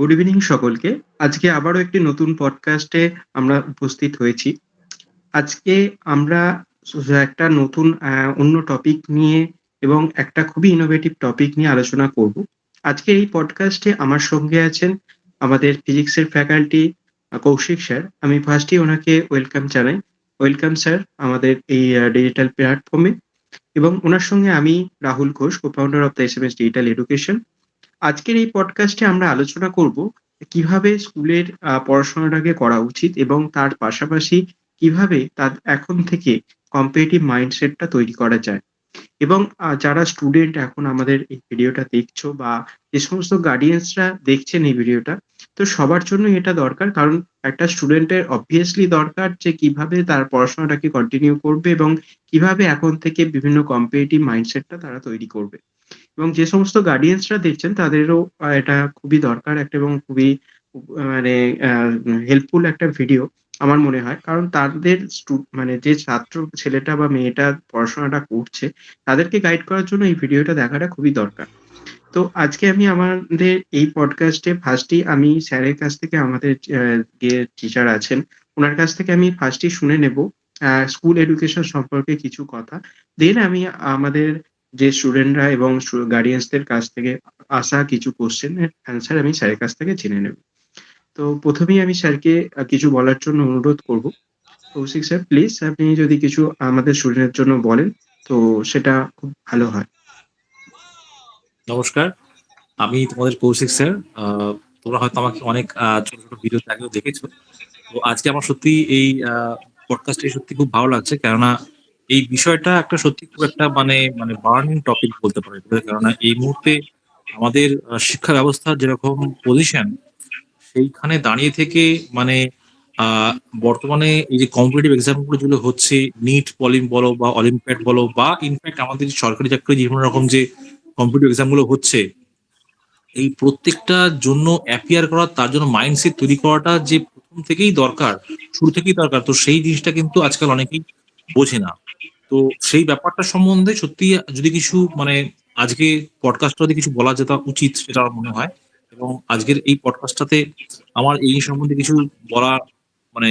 Good evening সকলকে। আজকে আবারও একটি নতুন পডকাস্টে আমরা উপস্থিত হয়েছি। আজকে আমরা একটা নতুন অন্য টপিক নিয়ে এবং একটা খুবই ইনোভেটিভ টপিক নিয়ে আলোচনা করব। আজকের এই পডকাস্টে আমার সঙ্গে আছেন আমাদের ফিজিক্সের ফ্যাকাল্টি কৌশিক স্যার। আমি ফার্স্টেই ওনাকে ওয়েলকাম জানাই। ওয়েলকাম স্যার আমাদের এই ডিজিটাল প্ল্যাটফর্মে। এবং ওনার সঙ্গে আমি Rahul Ghosh, co-founder of the SMS Digital Education। আজকের এই পডকাস্টে আমরা আলোচনা করব কিভাবে স্কুলের পড়াশোনাটাকে করা উচিত এবং তার পাশাপাশি কিভাবে তার এখন থেকে কম্পিটিটিভ মাইন্ডসেটটা তৈরি করা যায়। এবং যারা স্টুডেন্ট এখন আমাদের এই ভিডিওটা দেখছো বা যে সমস্ত গার্ডিয়ানসরা দেখছেন এই ভিডিওটা, তো সবার জন্য এটা দরকার। কারণ একটা স্টুডেন্টের অবভিয়াসলি দরকার যে কিভাবে তার পড়াশোনাটাকে কন্টিনিউ করবে এবং কিভাবে এখন থেকে বিভিন্ন কম্পিটিটিভ মাইন্ডসেটটা তারা তৈরি করবে। এবং যে সমস্ত গার্ডিয়ানসরা দেখছেন তাদেরও এটা খুবই দরকার একটা এবং খুবই মানে হেল্পফুল একটা ভিডিও আমার মনে হয়। কারণ তাদের মানে যে ছাত্র ছেলেটা বা মেয়েটা পড়াশোনাটা করছে তাদেরকে গাইড করার জন্য এই ভিডিওটা দেখাটা খুবই দরকার। তো আজকে আমি আমাদের এই পডকাস্টে ফার্স্টেই আমি স্যারের কাছ থেকে আমাদের যে টিচার আছেন উনার কাছ থেকে আমি ফার্স্টেই শুনে নেব স্কুল এডুকেশন সম্পর্কে কিছু কথা। দেন আমি আমাদের যে স্টুডেন্টরা এবং গার্ডিয়ানসদের কাছ থেকে আসা কিছু কোয়েশ্চেন এর অ্যান্সার আমি স্যারের কাছ থেকে জেনে নেব। তো প্রথমেই আমি স্যারকে কিছু বলার জন্য অনুরোধ করব। কৌশিক স্যার প্লিজ আপনি যদি কিছু আমাদের স্টুডেন্টের জন্য বলেন তো সেটা খুব ভালো হয়। নমস্কার, আমি তোমাদের কৌশিক স্যার। তোমরা হয়তো আমাকে অনেক ছোট ছোট ভিডিওতে আগেও দেখেছো। তো আজকে আমার সত্যি এই পডকাস্টে সত্যি খুব ভালো লাগছে, কেননা এই বিষয়টা একটা সত্যি খুব একটা মানে মানে বার্নিং টপিক বলতে পারে। কেননা এই মুহূর্তে আমাদের শিক্ষা ব্যবস্থার যেরকম পজিশন, সেইখানে দাঁড়িয়ে থেকে মানে আহ, বর্তমানে এই যে কম্পিটিটিভ এক্সাম গুলো যেগুলো হচ্ছে, নিট পলিম বলো বা অলিম্পিয়াড বলো, বা ইনফ্যাক্ট আমাদের সরকারি চাকরি বিভিন্ন রকম যে কম্পিটিটিভ এক্সাম গুলো হচ্ছে, এই প্রত্যেকটার জন্য অ্যাপিয়ার করা, তার জন্য মাইন্ডসেট তৈরি করাটা যে প্রথম থেকেই দরকার, শুরু থেকেই দরকার। তো সেই জিনিসটা কিন্তু আজকাল অনেকেই বোঝে না। তো সেই ব্যাপারটা সম্বন্ধে সত্যি যদি কিছু মানে আজকে পডকাস্টটা যদি কিছু বলা যেত উচিত, সেটা আমার মনে হয়। এবং আজকের এই পডকাস্টটাতে আমার এই সম্বন্ধে কিছু বলা মানে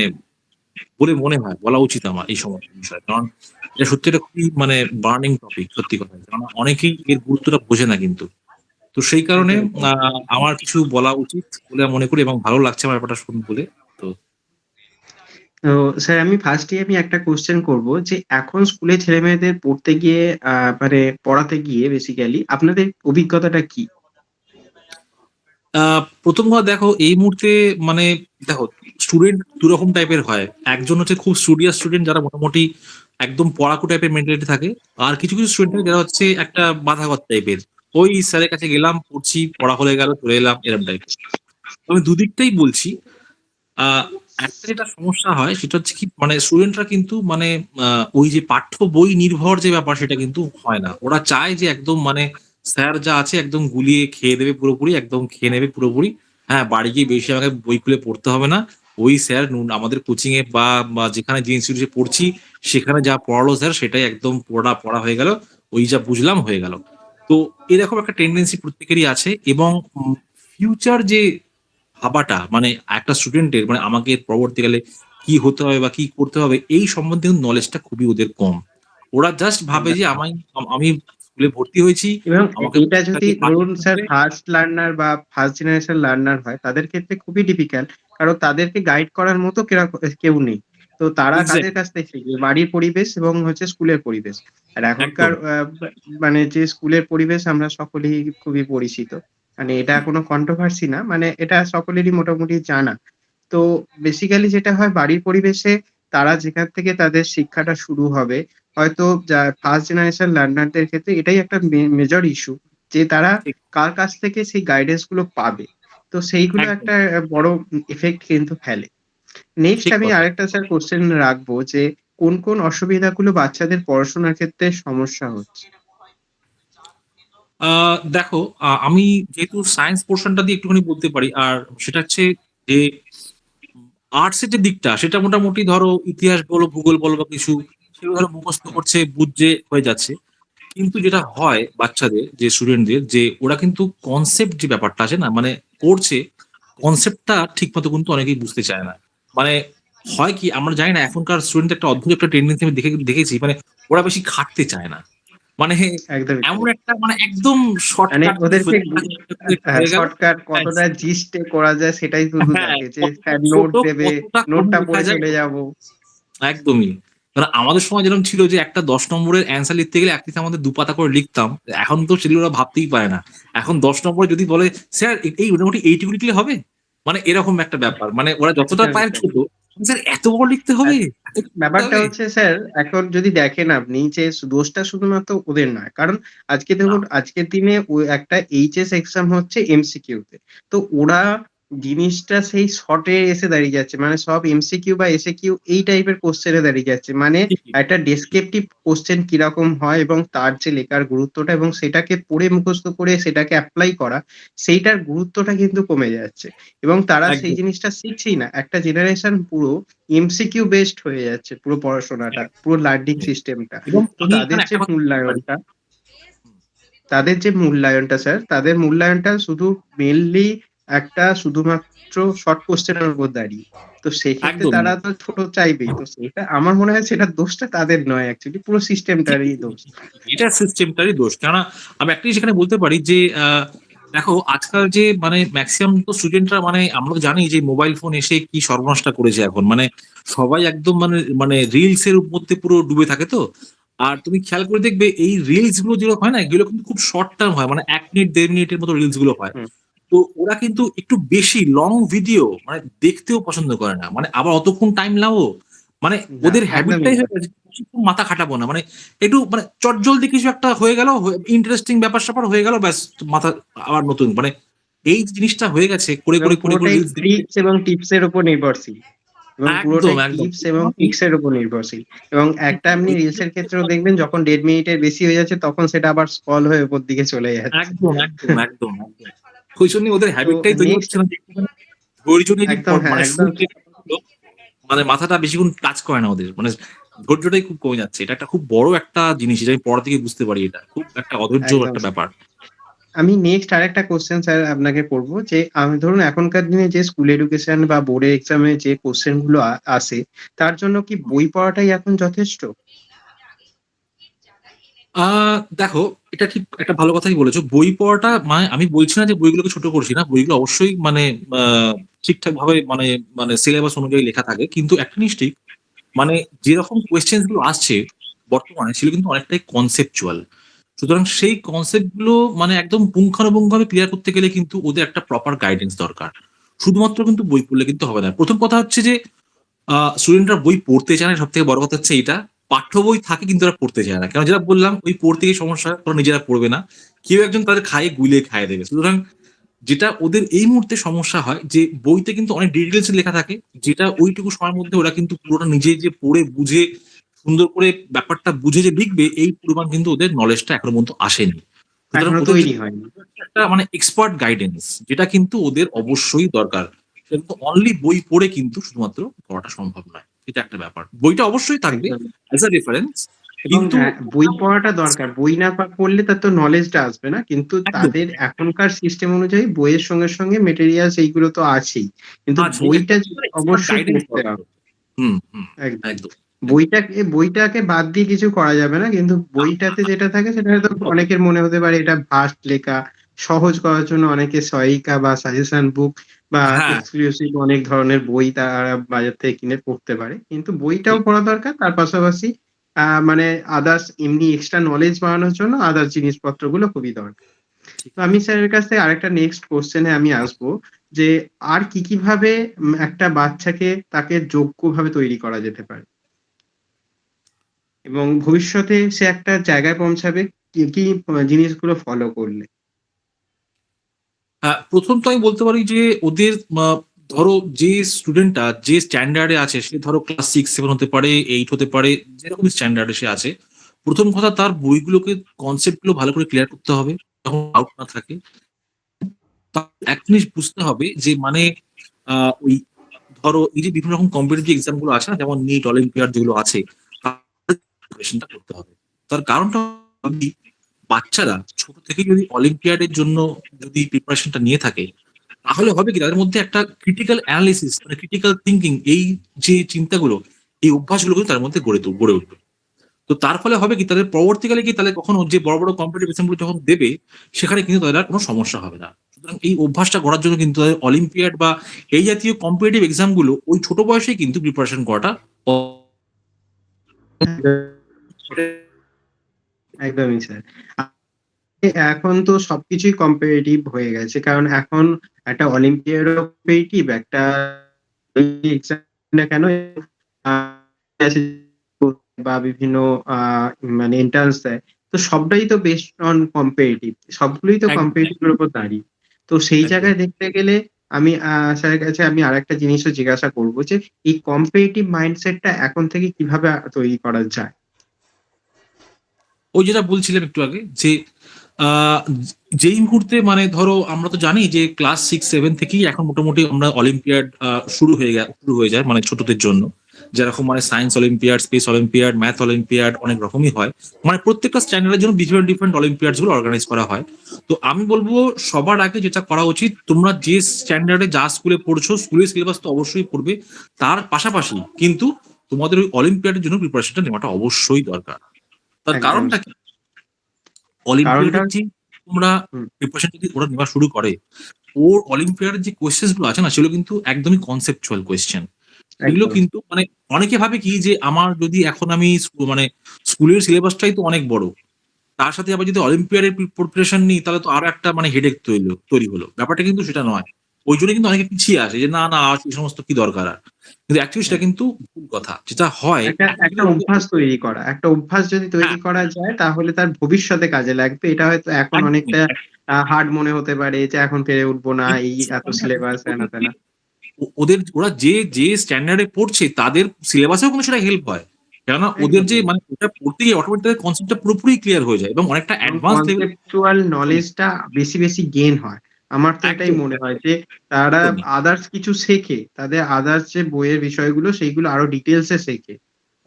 বলে মনে হয় বলা উচিত আমার এই সমস্ত বিষয়। কারণ এটা সত্যি একটা খুবই মানে বার্নিং টপিক, সত্যি কথা। কারণ অনেকেই এর গুরুত্বটা বোঝে না কিন্তু। তো সেই কারণে একদম একদম। আমার কিছু বলা উচিত বলে মনে করি, এবং ভালো লাগছে আমার ব্যাপারটা শুন বলে। তো তো স্যার আমি ফার্স্টেই আমি একটা কোয়েশ্চেন করব যে এখন স্কুলে ছেলেমেয়েদের পড়তে গিয়ে মানে পড়াতে গিয়ে বেসিক্যালি আপনাদের অভিজ্ঞতাটা কি? প্রথম কথা দেখো, এই মুহূর্তে মানে দেখো, স্টুডেন্ট দু রকম টাইপের হয়। একজন হচ্ছে খুব স্টুডিয়াস স্টুডেন্ট, যারা মোটামুটি একদম পড়াকু টাইপের মেন্টালিটি থাকে। আর কিছু কিছু স্টুডেন্ট থাকে যারা হচ্ছে একটা বাধাগত টাইপের, ওই স্যারের কাছে গেলাম, পড়ছি, পড়া হয়ে গেল, চলে এলাম, এরকম টাইপের। আমি দুদিকটাই বলছি। আহ একটা যেটা সমস্যা হয় সেটা হচ্ছে কি, মানে স্টুডেন্টরা কিন্তু মানে ওই যে পাঠ্য বই নির্ভর যে ব্যাপার, সেটা কিন্তু হয় না। ওরা চায় যে একদম মানে স্যার যা আছে একদম গুলিয়ে খেয়ে দেবে পুরোপুরি, একদম খেয়ে নেবে পুরোপুরি। হ্যাঁ, বাড়ি গিয়ে বেশি আমাকে বই খুলে পড়তে হবে না। ওই স্যার আমাদের কোচিং এ বা যেখানে যে ইনস্টিটিউটে পড়ছি, সেখানে যা পড়ালো স্যার সেটাই একদম পড়া পড়া হয়ে গেল। ওই যা বুঝলাম হয়ে গেল। তো এরকম একটা টেন্ডেন্সি প্রত্যেকেরই আছে। এবং ফিউচার যে ভাবাটা, মানে একটা স্টুডেন্টের মানে আমাকে পরবর্তীকালে কি হতে হবে বা কি করতে হবে, এই সম্বন্ধে নলেজটা খুবই ওদের কম। ওরা জাস্ট ভাবে যে একদম। আমি স্কুলে ভর্তি হয়েছি, এবং আমাকে এটা যদি ঠিকঠাকই পাঠিয়ে ধরুন স্যার দিচ্ছে। ফার্স্ট লার্নার বা ফার্স্ট জেনারেশন লার্নার হয় তাদের ক্ষেত্রে খুবই ডিফিকাল্ট। কারণ তাদেরকে গাইড করার মতো কেউ নেই। তো তারা কাদের এক্স্যাক্টলি, কাছ থেকে শিখবে? বাড়ির পরিবেশ এবং হচ্ছে স্কুলের পরিবেশ। আর এখনকার একদম। মানে যে স্কুলের পরিবেশ আমরা সকলেই খুবই পরিচিত। মানে এটা কোনো কন্ট্রোভার্সি না। মানে এটা সকলেরই মোটামুটি জানা। তো বেসিক্যালি যেটা হয় বাড়ির পরিবেশে তারা যেখান থেকে তাদের শিক্ষাটা শুরু হবে, হয়তো ফার্স্ট জেনারেশন লার্নারদের ক্ষেত্রে এটাই একটা মেজর ইস্যু যে তারা ঠিক, কার কাছ থেকে সেই গাইডেন্স গুলো পাবে। তো সেইগুলো একদম একটা বড় ইফেক্ট কিন্তু ফেলে। নেক্সট ঠিক আমি কথা। আরেকটা স্যার কোয়েশ্চেন রাখবো যে কোন কোন অসুবিধাগুলো বাচ্চাদের পড়াশোনার ক্ষেত্রে সমস্যা হচ্ছে? দেখো, আমি যেহেতু সায়েন্স পোর্শনটা দিয়ে একটুখানি বলতে পারি। আর সেটা হচ্ছে যে আর্টস এর যে দিকটা, সেটা মোটামুটি ধরো ইতিহাস বলো, ভূগোল বলো বা কিছু, সেগুলো ধরো মুখস্থ করছে, বুঝছে, হয়ে যাচ্ছে। কিন্তু যেটা হয় বাচ্চাদের, যে স্টুডেন্টদের, যে ওরা কিন্তু কনসেপ্ট যে ব্যাপারটা আছে না, মানে পড়ছে, কনসেপ্টটা ঠিক মতো কিন্তু অনেকেই বুঝতে চায় না। মানে হয় কি আমরা জানি না, এখনকার স্টুডেন্ট একটা অদ্ভুত একটা টেন্ডেন্সি আমি দেখেছি, মানে ওরা বেশি খাটতে চায় না। মানে একদমই তাই। এমন একটা মানে একদম মানে শর্টকাট ওদেরকে হয়ে গেল। শর্টকাট কতটা জিস্টে করা যায় সেটাই শুধু হ্যাঁ, দেখে যে কতটা স্যার নোট ছোট, দেবে, কতটা কম নোটটা লেখা পড়ে যায়। চলে যাবো। একদমই। কারণ আমাদের সময় যেরকম ছিল যে একটা ১০ নম্বরের অ্যান্সার লিখতে গেলে এটলিস্ট আমাদের ২ পাতা করে লিখতাম। এখন তো সেগুলো ওরা ভাবতেই পারে না। এখন ১০ নম্বরে যদি বলে, "স্যার এই মোটামুটি এইটুকু লিখলে হবে?" মানে এরকম একটা ব্যাপার। মানে ওরা যতটা একদমই পারে তাই। ছোট, "স্যার এত বড় লিখতে হবে? এত লিখতে ব্যাপারটা হবে?" হচ্ছে স্যার এখন যদি দেখেন আপনি যে দোষটা শুধুমাত্র ওদের নয়। কারণ আজকে না, দেখুন আজকের দিনে একটা এইচএস এক্সাম হচ্ছে এমসিকিউ তে। তো ওরা জিনিসটা সেই শর্টে এসে দাঁড়িয়ে যাচ্ছে। মানে সব এমসিকিউ বা এসএকিউ এই টাইপের কোয়েশ্চেন এ দাঁড়িয়ে যাচ্ছে। মানে ঠিকই। একটা ডেসক্রিপটিভ কোয়েশ্চেন কিরকম হয় এবং তার যে লেখার গুরুত্বটা এবং সেটাকে পড়ে মুখস্থ করে সেটাকে এপ্লাই করা, সেইটার গুরুত্বটা কিন্তু কমে যাচ্ছে। এবং তারা সেই একদম, জিনিসটা শিখছেই না। একটা জেনারেশন পুরো এমসিকিউ বেসড হয়ে যাচ্ছে পুরো পড়াশোনাটা, পুরো লার্নিং একদমই। সিস্টেমটা। এবং তো আমি এখানে একটা কথা বলতে পারি। তাদের যে মূল্যায়নটা স্যার, তাদের মূল্যায়নটা শুধু মেইনলি একটা শুধুমাত্র শর্ট কোয়েশ্চেন এর উপর দাঁড়িয়ে। তো সেক্ষেত্রে একদমই, তারা তো ছোট চাইবেই। তো সেটা আমার মনে হয় সেটার দোষটা তাদের নয় অ্যাকচুয়ালি পুরো ঠিকই, সিস্টেমটারই ঠিকই, দোষ। ঠিকই, ঠিকই। এটা সিস্টেমটারই দোষ। কেননা আমি একটা জিনিস এখানে বলতে পারি যে দেখো আজকাল যে মানে মেক্সিমাম তো স্টুডেন্টরা, মানে আমরা তো জানি যে মোবাইল ফোন এসে কি সর্বনাশটা করেছে এখন। মানে সবাই একদম মানে মানে রিলস এর মধ্যে পুরো ডুবে থাকে তো। আর তুমি খেয়াল করে দেখবে এই রিলস গুলো যেগুলো হয় না, এগুলো কিন্তু খুব শর্ট টার্ম হয়। মানে ১ মিনিট ১.৫ মিনিটের মতো রিলস গুলো হয়। হুম, তো ওরা কিন্তু একটু বেশি লং ভিডিও মানে দেখতেও পছন্দ করে না। মানে আবার অতক্ষণ টাইম লাও। মানে না ওদের একদমই হ্যাবিটটাই না। হয়ে গেছে বেশিক্ষণ মাথা খাটাবো না। মানে একটু মানে চটজলদি কিছু একটা হয়ে গেল, ইন্টারেস্টিং ব্যাপার-স্যাপার হয়ে গেল, ব্যাস মাথা আবার নতুন। মানে এই জিনিসটা হয়ে গেছে এবং করে পুরোটাই রিলস দেখতে। ট্রিকস এবং টিপস এর উপর নির্ভরশীল। এবং একদম, পুরোটাই একদম। টিপস এবং এজন্য আমি ট্রিকস এর উপর নির্ভরশীল। এবং একটা এমনি রিলস এর ক্ষেত্রেও দেখবেন হুম, যখন ১.৫ মিনিটের বেশি হয়ে যাচ্ছে তখন সেটা আবার স্ক্রল হয়ে উপর দিকে চলে যাচ্ছে। একদম, একদম, একদম, একদম। ওইজন্যই ওদের তো হ্যাবিটটাই তৈরি নেক্সট হচ্ছে না যে একটুখানি ধৈর্য নিয়ে যে একদম হ্যাঁ, মানে একদম শুনবে ব্যাপারগুলো, মানে মাথাটা বেশিক্ষণ কাজ করে না ওদের। মানে ধৈর্যটাই খুব কমে যাচ্ছে। এটা একটা খুব বড় একটা জিনিস। এটা আমি পড়া থেকে বুঝতে পারি এটা। খুব একটা অধৈর্য একদম একটা স্যার। ব্যাপার। আমি নেক্সট আরেকটা কোয়েশ্চেন স্যার আপনাকে করব যে আমি ধরুন এখনকার দিনে যে স্কুল এডুকেশন বা বোর্ডের এক্সামে যে কোয়েশ্চেন গুলো আসে তার জন্য কি বই পড়াটাই এখন যথেষ্ট? আ দেখো, এটা ঠিক একটা ভালো কথাই বলেছো। বই পড়াটা মানে আমি বলছি না যে বইগুলোকে ছোট করছি না। বইগুলো অবশ্যই মানে আ ঠিকঠাকভাবে মানে মানে সিলেবাস অনুযায়ী লেখা থাকে। কিন্তু একটা জিনিস ঠিক, মানে যেরকম কোয়েশ্চেনস গুলো আসছে বর্তমানে সেগুলো কিন্তু অনেকটাই কনসেপচুয়াল। সুতরাং সেই কনসেপ্ট গুলো মানে একদম পুঙ্খানুপুঙ্খভাবে ক্লিয়ার করতে গেলে কিন্তু ওদের একটা প্রপার গাইডেন্স দরকার। শুধুমাত্র কিন্তু বই পড়লে কিন্তু হবে না। ১ম কথা হচ্ছে যে স্টুডেন্টরা বই পড়তে চায় না, সবথেকে বড় কথা হচ্ছে এইটা। পাঠ্য বই থাকে কিন্তু ওরা পড়তে চায় না। কেন যেটা বললাম, ওই পড়তে গিয়ে সমস্যা, ওরা নিজেরা পড়বে না। কেউ একজন তাদের খাইয়ে গুলিয়ে খাইয়ে দেবে। সুতরাং যেটা ওদের এই মুহূর্তে সমস্যা হয় যে বইতে কিন্তু অনেক ডিটেইলস এ লেখা থাকে। যেটা ওইটুকু সময়ের মধ্যে ওরা কিন্তু পুরোটা নিজে যে পড়ে বুঝে সুন্দর করে ব্যাপারটা বুঝে যে লিখবে, এই পরিমাণ কিন্তু ওদের নলেজটা এখনো পর্যন্ত আসেনি। সুতরাং এখনো ওদের তৈরি জন্য হয়নি। একটা মানে এক্সপার্ট গাইডেন্স যেটা কিন্তু ওদের অবশ্যই দরকার। সেটা কিন্তু অনলি বই পড়ে কিন্তু শুধুমাত্র পড়াটা সম্ভব নয়। এটা একটা ব্যাপার। বইটা অবশ্যই থাকবে একদম। অ্যাজ আ রেফারেন্স, এবং কিন্তু হ্যাঁ, বই পড়াটা দরকার। বই না পড়লে তার তো নলেজটা আসবে না। কিন্তু একদম তাদের এখনকার সিস্টেম অনুযায়ী বইয়ের সঙ্গে, সঙ্গে মেটেরিয়ালস এইগুলো তো আছেই। কিন্তু আছে একটা বইটা সুন্দর এক্সপার্ট অবশ্যই গাইডেন্স পড়তে দরকার। হবে। হুম, হুম। একদম। একদম, একদম। বইটাকে বাদ দিয়ে কিছু করা যাবে না। কিন্তু না, বইটাতে যেটা থাকে সেটা হয়তো করতে হবে। অনেকের মনে হতে পারে এটা ভাস্ট লেখা। সহজ করার জন্য অনেকে সহায়িকা বা সাজেশন বুক বা হ্যাঁ, এক্সক্লুসিভ অনেক ধরনের বই তারা বাজার থেকে কিনে পড়তে পারে। কিন্তু বইটাও ঠিক। পড়া দরকার। তার পাশাপাশি মানে আদার্স এমনি এক্সট্রা নলেজ বাড়ানোর জন্য আদার্স জিনিসপত্রগুলো খুবই দরকার। ঠিক, তো আমি ঠিক। স্যারের কাছ থেকে আরেকটা নেক্সট কোয়েশ্চেন এ আমি আসবো যে আর কি ভাবে একটা বাচ্চাকে তাকে যোগ্যভাবে তৈরি করা যেতে পারে? এবং ভবিষ্যতে সে একটা জায়গায় পৌঁছাবে কি জিনিসগুলো ফলো করলে? প্রথম তো আমি বলতে পারি যে ওদের ধরো যে স্টুডেন্টটা যে স্ট্যান্ডার্ড এ আছে, সে ধরো ক্লাস 6, 7 হতে পারে, 8 হতে পারে, যেরকম স্ট্যান্ডার্ড এ সে আছে। প্রথম কথা, তার বইগুলোকে কনসেপ্ট গুলো ভালো করে ক্লিয়ার করতে হবে। যখন ডাউট না থাকে। তার একটা জিনিস বুঝতে হবে যে মানে আ ওই ধরো এই যে বিভিন্ন রকম কম্পিটিটিভ এক্সাম গুলো আছে না? যেমন নিট, অলিম্পিয়াড যেগুলো আছে, তার প্রিপারেশনটা করতে হবে। তার কারণটা যদি বাচ্চারা ছোট থেকেই যদি অলিম্পিয়াড এর জন্য যদি প্রিপারেশনটা নিয়ে থাকে, তাহলে হবে কি তাদের মধ্যে একটা ক্রিটিক্যাল অ্যানালিসিস মানে ক্রিটিক্যাল থিঙ্কিং এই যে চিন্তাগুলো এই অভ্যাসগুলো কিন্তু তার মধ্যে গড়ে উঠবে। তো তার ফলে হবে কি তাদের পরবর্তীকালে কি তাহলে কখনো যে বড় বড় কম্পিটিটিভ এক্সাম গুলো যখন দেবে সেখানে কিন্তু তাদের আর কোনো সমস্যা হবে না। সুতরাং এই অভ্যাসটা গড়ার জন্য কিন্তু তাদের অলিম্পিয়াড বা এই জাতীয় কম্পিটিটিভ এক্সাম গুলো ওই ছোট বয়সেই কিন্তু প্রিপারেশন করাটা একদমই স্যার। এখন তো সবকিছুই কম্পিটিটিভ হয়ে গেছে। কারণ এখন একটা অলিম্পিয়াডও কম্পিটিটিভ, একটা এক্সাম না কেন আ বা বিভিন্ন আ মানে এন্ট্রান্স দেয়। তো সবটাই তো বেসড অন কম্পিটিটিভ। সবগুলোই তো একদম, কম্পিটিটিভ এর উপর দাঁড়িয়ে। তো সেই একদম। জায়গায় দেখতে গেলে আমি স্যারের কাছে আমি আরেকটা জিনিসও জিজ্ঞাসা করব যে এই কম্পিটিটিভ মাইন্ডসেটটা এখন থেকে কিভাবে তৈরি করা যায়? ওই যেটা বলছিলাম একটু আগে যে আ যেই মুহূর্তে মানে ধরো আমরা তো জানি যে ক্লাস 6-7 থেকেই এখন মোটামুটি আমরা অলিম্পিয়াড শুরু হয়ে যায় মানে ছোটদের জন্য। যেরকম মানে science olympiad, space olympiad, math olympiad অনেক রকমই হয়। মানে প্রত্যেকটা স্ট্যান্ডার্ড এর জন্য ডিফারেন্ট অলিম্পিয়াডস গুলো অর্গানাইজ করা হয়। তো আমি বলব সবার আগে যেটা করা উচিত তোমরা যে স্ট্যান্ডার্ডে যা স্কুলে পড়ছো স্কুলের সিলেবাস তো অবশ্যই পড়বে। তার পাশাপাশি কিন্তু তোমাদের ওই অলিম্পিয়াডের জন্য প্রিপারেশনটা নেওয়াটা অবশ্যই দরকার। তার একদম কারণটা কি? স্যার। কারণটা অলিম্পিয়াডের যে তোমরা হুম, প্রিপারেশন যদি ওরা নেওয়া শুরু করে, ওর অলিম্পিয়াডের যে কোয়েশ্চেনস গুলো আছে না সেগুলো কিন্তু একদমই কনসেপচুয়াল কোয়েশ্চেন। সেগুলো একদম। কিন্তু মানে অনেকে ভাবে কি যে আমার যদি এখন আমি মানে স্কুলের সিলেবাসটাই তো অনেক বড়। তার সাথে আবার যদি অলিম্পিয়াডের প্রিপারেশন নিই তাহলে তো আরো একটা মানে হেডেক তৈরি হলো। ব্যাপারটা কিন্তু সেটা নয়। ওইজন্য কিন্তু অনেকে পিছিয়ে আসে যে না, না এই সমস্ত কি দরকার আর। কিন্তু অ্যাকচুয়ালি সেটা কিন্তু ভুল কথা। যেটা হয় একটা অ্যাকচুয়ালি অভ্যাস তৈরি করা। একটা অভ্যাস যদি তৈরি হ্যাঁ, করা যায় তাহলে তার ভবিষ্যতে কাজে লাগবে। এটা হয়তো এখন একদমই, অনেকটা হার্ড মনে হতে পারে যে এখন পেরে উঠবো না, কিন্তু এই এত সময় না সিলেবাস হেনা ওদেরকে তেনা। ওরা যে স্ট্যান্ডার্ড এ পড়ছে তাদের সিলেবাসেও কিন্তু সেটা হেল্প হয়। কেননা ওদের যে একদমই। মানে ওটা পড়তে গিয়ে অটোমেটিক তাদের কনসেপ্টটা পুরোপুরি ক্লিয়ার হয়ে যায় এবং অনেকটা এবং অ্যাডভান্স লেভেল কনসেপচুয়াল নলেজটা বেশি গেইন হয়। আমার তো এটাই একদমই, মনে হয় যে তারা একদমই। আদার্স কিছু শেখে। তাদের আদার্স যে বইয়ের বিষয়গুলো সেইগুলো আরো ডিটেইলস এ শেখে।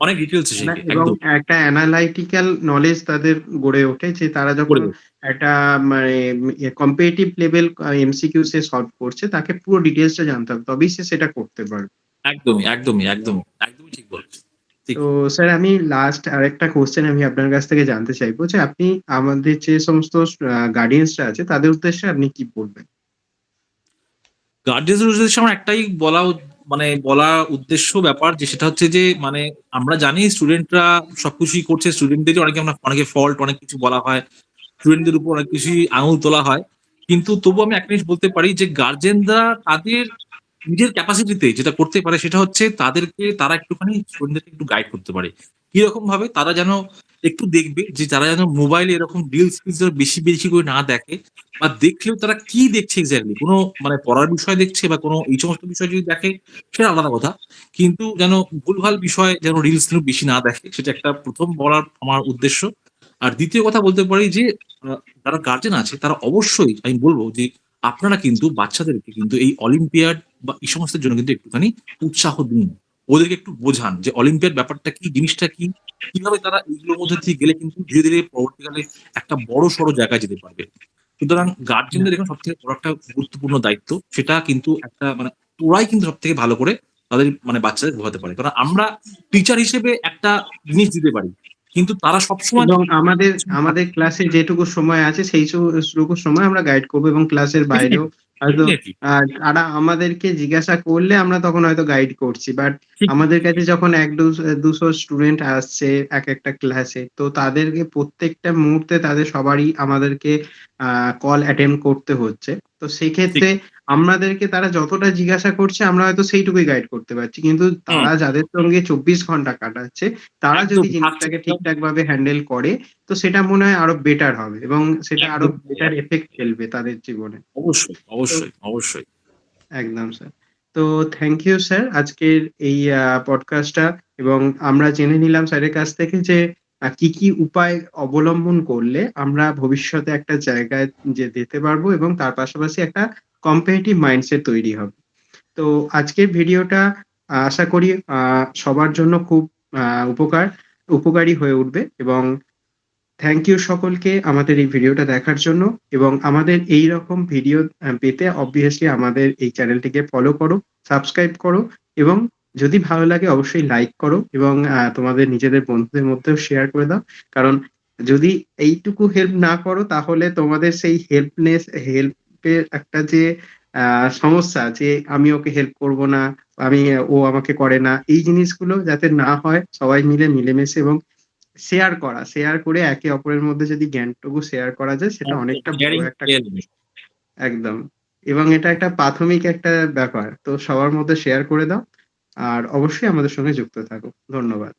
অনেক ডিটেইলস এ তাই না? শেখে। এবং একদম। একটা অ্যানালাইটিক্যাল নলেজ তাদের গড়ে ওঠে যে তারা যখন করে একটা মানে কম্পিটিটিভ লেভেল এমসিকিউ সে সলভ করছে তাকে পুরো ডিটেইলসটা জানতে হবে। তবেই সে সেটা করতে পারবে। একদমই ঠিক বলেছেন। ঠিক। তো স্যার আমি লাস্ট আরেকটা কোয়েশ্চেন আমি আপনার কাছ থেকে জানতে চাইবো যে আপনি আমাদের যে সমস্ত গার্ডিয়ানসরা আছে তাদের উদ্দেশ্যে আপনি কি বলবেন? গার্ডিয়ানস এর উদ্দেশ্যে আমার একটাই মানে বলা উদ্দেশ্য ব্যাপার যে সেটা হচ্ছে যে মানে আমরা জানি স্টুডেন্টরা সবকিছুই করছে। স্টুডেন্টদেরই অনেকে ফল্ট অনেক কিছু বলা হয়। স্টুডেন্টদের উপর অনেক কিছুই আঙুল তোলা হয়। কিন্তু তবুও আমি একটা জিনিস বলতে পারি যে গার্জেনরা তাদের নিজের ক্যাপাসিটিতে যেটা করতে পারে সেটা হচ্ছে তারা একটুখানি স্টুডেন্টদেরকে একটু গাইড করতে পারে। কিরকম ভাবে? তারা যেন একটু দেখবে যে তারা যেন মোবাইলে এরকম রিলস-ফিলস যেন বেশি করে না দেখে বা দেখলেও তারা কি দেখছে এক্সাক্টলি কোন মানে পড়ার বিষয় দেখছে বা কোন এই সমস্ত বিষয় যদি দেখে সেটা আলাদা কথা। কিন্তু যেন ভুলভাল বিষয় যেন রিলস যেন বেশি না দেখে সেটা একটা ১ম বলার আমার উদ্দেশ্য। আর ২য় কথা বলতে পারি যে আ যারা গার্জেন আছে তারা অবশ্যই আমি বলব যে আপনারা কিন্তু বাচ্চাদেরকে কিন্তু এই অলিম্পিয়াড বা এই সমস্তের জন্য কিন্তু একটুখানি উৎসাহ দিন। ওদেরকে একটু বোঝান যে অলিম্পিয়াড ব্যাপারটা কি, জিনিসটা কি? কিভাবে তারা এইগুলোর মধ্যে দিয়ে গেলে কিন্তু ধীরে পরবর্তীকালে একটা বড়সড় জায়গায় যেতে পারবে। সুতরাং গার্ডিয়ানদের এখানে সবথেকে বড় একটা গুরুত্বপূর্ণ দায়িত্ব। সেটা কিন্তু একটা মানে ওরাই কিন্তু সবথেকে ভালো করে তাদের মানে বাচ্চাদের বোঝাতে পারে। কারণ আমরা টিচার হিসেবে একটা জিনিস দিতে পারি। কিন্তু তারা সবসময় এবং আমাদের ক্লাসে যেটুকু সময় আছে সেই টুকু সময় আমরা গাইড করব এবং ক্লাসের বাইরেও ডেফিনিটলি, হয়তো ডেফিনিটলি তারা আমাদেরকে জিজ্ঞাসা করলে আমরা তখন হয়তো গাইড করছি। বাট ঠিক, আমাদের কাছে যখন ১-২০০ স্টুডেন্ট আসছে একেকটা ক্লাসে, তো তাদেরকে প্রত্যেকটা মুহূর্তে তাদের সবারই আমাদেরকে আ কল অ্যাটেন্ড করতে হচ্ছে। তো ঠিক। সেক্ষেত্রে আমাদেরকে তারা যতটা জিজ্ঞাসা করছে আমরা হয়তো সেইটুকুই গাইড করতে পারছি। কিন্তু হুম, তারা যাদের সঙ্গে ২৪ ঘন্টা কাটাচ্ছে তারা একদম যদি থাকছে জিনিসটাকে একদম, ঠিকঠাকভাবে হ্যান্ডেল করে, তো সেটা মনে হয় আরো বেটার হবে এবং সেটা আরো একদম তাই, বেটার ইফেক্ট ফেলবে তাদের জীবনে। তো অবশ্যই। একদম স্যার। তো থ্যাংক ইউ স্যার আজকের এই পডকাস্টটা এবং আমরা জেনে নিলাম স্যারের কাছ থেকে যে কি উপায় অবলম্বন করলে আমরা ভবিষ্যতে একটা জায়গায় যেতে পারবো এবং তার পাশাপাশি একটা কম্পিটিটিভ মাইন্ডসেট তৈরি হবে। তো আজকের ভিডিওটা আশা করি সবার জন্য খুব আ উপকারী হয়ে উঠবে এবং থ্যাংক ইউ সকলকে আমাদের এই ভিডিওটা দেখার জন্য এবং আমাদের এইরকম ভিডিও পেতে অবভিয়াসলি আমাদের এই চ্যানেলটিকে ফলো করো, সাবস্ক্রাইব করো এবং যদি ভালো লাগে অবশ্যই লাইক করো এবং তোমাদের নিজেদের বন্ধুদের মধ্যেও শেয়ার করে দাও। কারণ যদি এইটুকু হেল্প না করো তাহলে তোমাদের সেই হেল্পের একটা যে সমস্যা যে আমি ওকে হেল্প করব না, ও আমাকে করে না, এই জিনিসগুলো যাতে না হয় সবাই মিলে মিলেমিশে এবং শেয়ার করে একে অপরের মধ্যে যদি জ্ঞানটুকু শেয়ার করা যায় সেটা অনেকটা বড় শেয়ারিং একটা একদম। এবং এটা একটা প্রাথমিক একটা ব্যাপার। তো সবার মধ্যে শেয়ার করে দাও। আর অবশ্যই আমাদের সঙ্গে যুক্ত থাকো। ধন্যবাদ।